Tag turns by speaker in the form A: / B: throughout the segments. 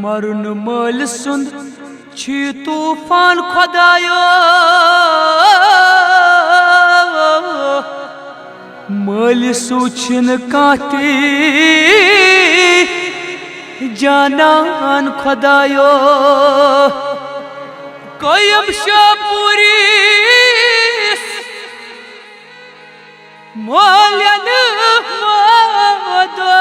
A: maroon मल सुंद छी तूफान खुदायो मल सूछन काती जानान खुदायो कोयम शापुरी मोलन मदो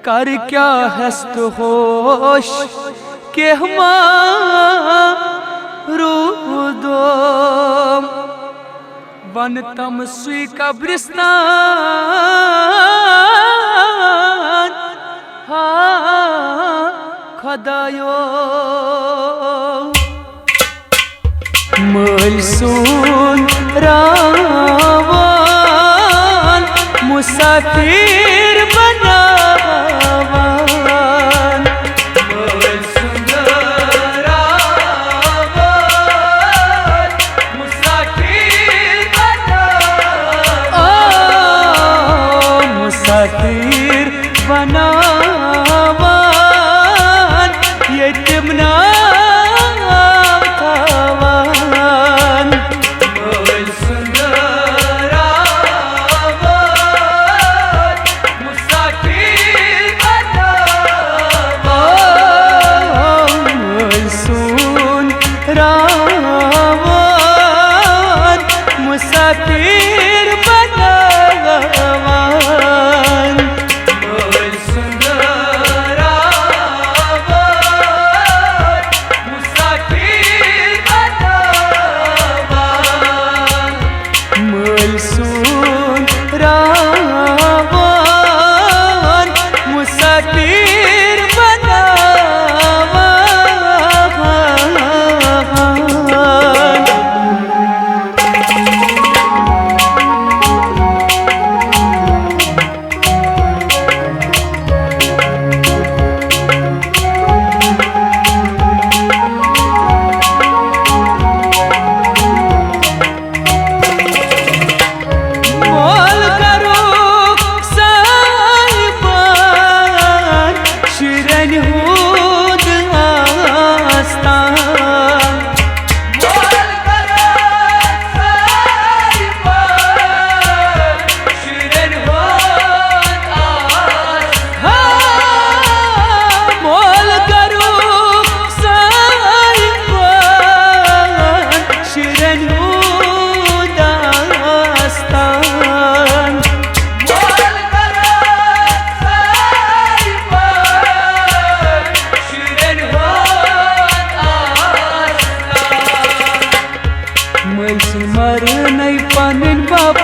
A: कर क्या हस्त होश के रूदो वन तम सुई कब्रिस्तान खुदायो मल सुन रावान मुसाफिर बना मुसाफिर बनावान यतिम नावान मल सुंदरावान मुसाफिर बनावान मल सुंदरावान मुसाफिर बनावान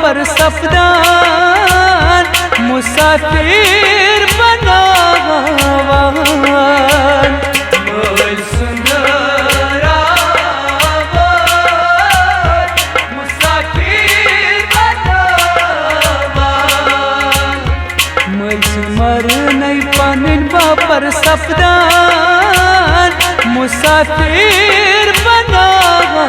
A: पर सफदान मुसाफिर बनावान मल सुंदरावान मुसाफिर बनावान मल सुमर नहीं पानिन पर सफदान मुसाफिर बनावान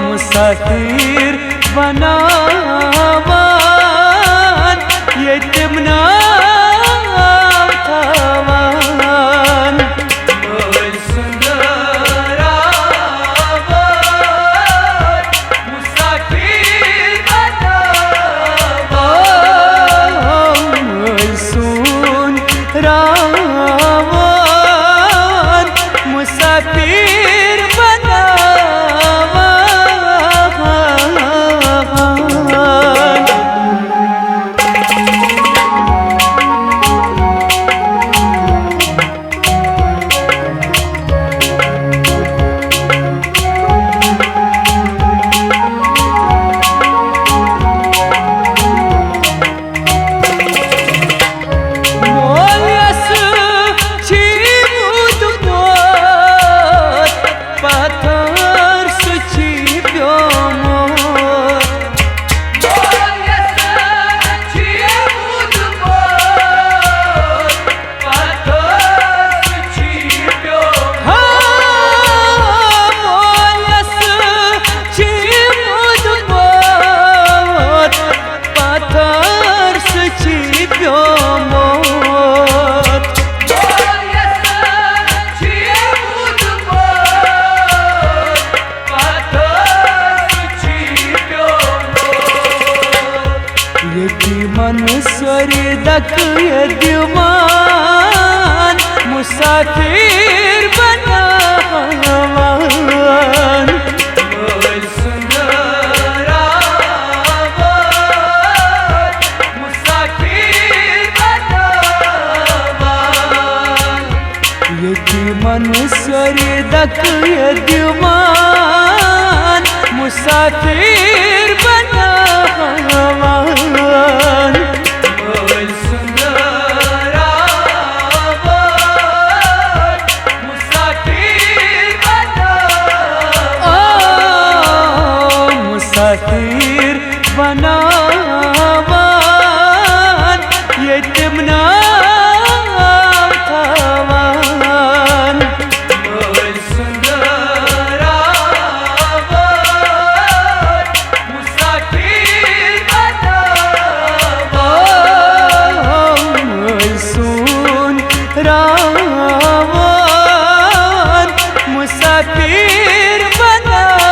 A: मुसाफिर बनावान यतिम नावान मल सुंदरावान मुसाफिर बनावान यतीमन स्वर्दक यद्यमान मुसाफिर बनावन मोल सुंदरावन मुसाफिर बनावन यतीमन स्वर्दक यद्यमान मुसाफिर बनावन मोल सुंदरावन मुसाफिर बनावन मुसाफिर बनावन यतीम नाम थावन मोल सुंदरावन मुसाफिर बनावन मोल सुंदरावन मुसाफिर बनावन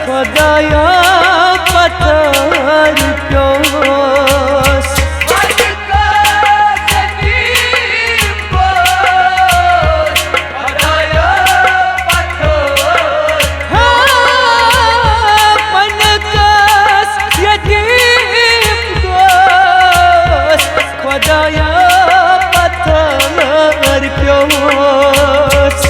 A: खुदाया पत्थर प्योस खुदाया पत्थर प्योस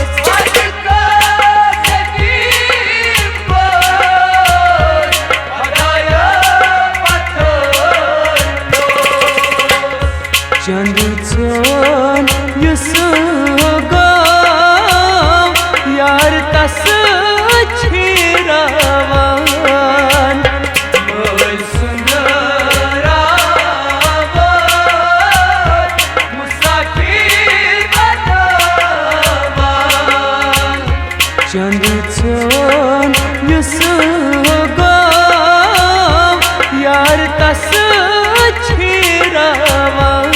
A: चंद चोन युसुगो यार तस छिरावन मोल सुंदरावन मुसाफिर बनावन चंद चोन युसुगो यार तस छिरावन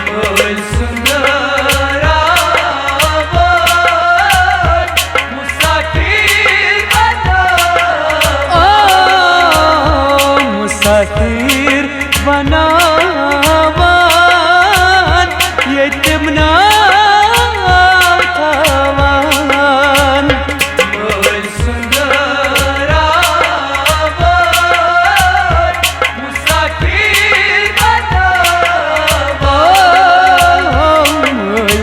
A: मोल सुंदरावन मुसाफिर बनावन मुसाफिर बनावन यतीम नाम थावन मोल सुंदरावन मुसाफिर बनावन मोल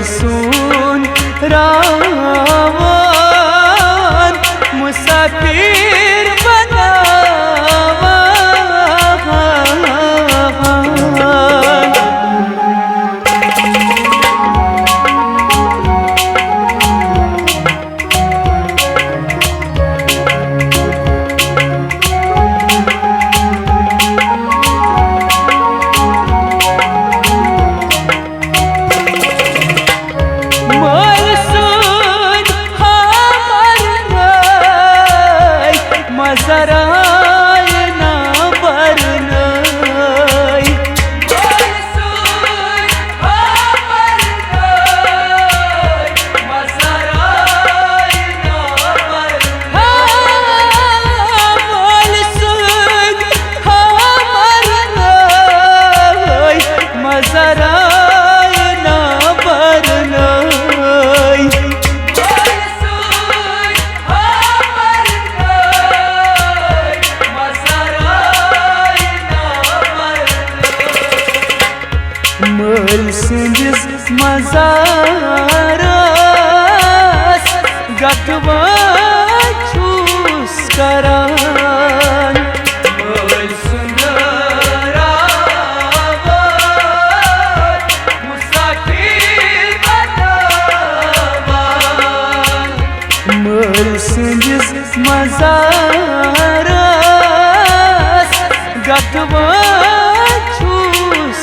A: सुंदरावन मुसाफिर बनावन मोल सुन हमर नय मजराय ना बरनय मोल सुन हमर नय मजराय ना बरनय मोल सुन हमर नय मजराय ना बरनय मोल सिंजिस मजारस गतवा छूस करान मोल सुंदरावन मुसाफिर बनावन मोल सिंजिस मजारस गतवा छूस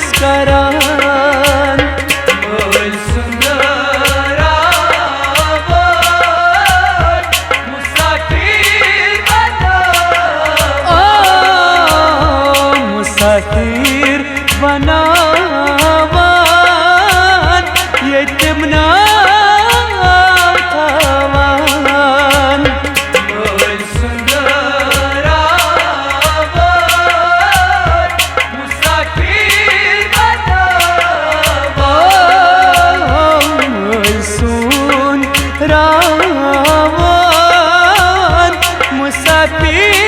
A: बनावान yetim navtavan Möl sundaravan musafir banavan Möl sundaravan musafir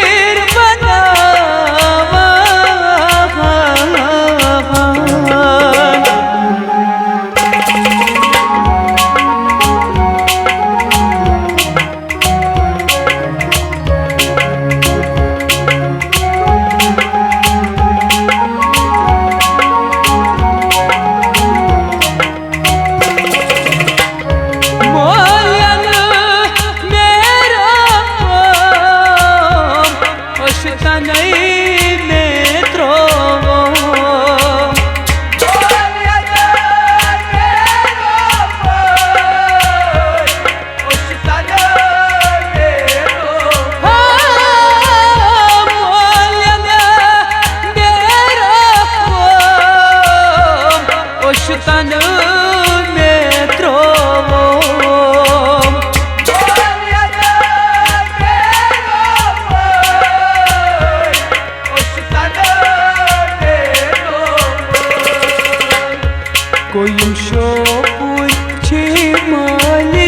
A: Koyum şopun çimalis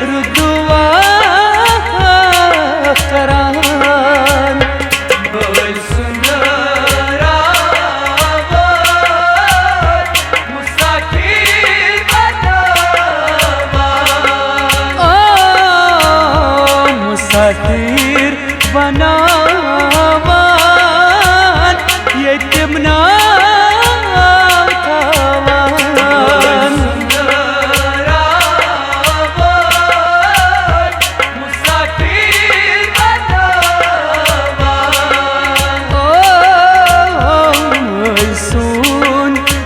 A: Rudva karan Möl sundaravan musafir banavan Musafir banavan yetim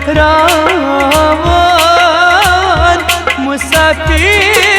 A: Ravan musafir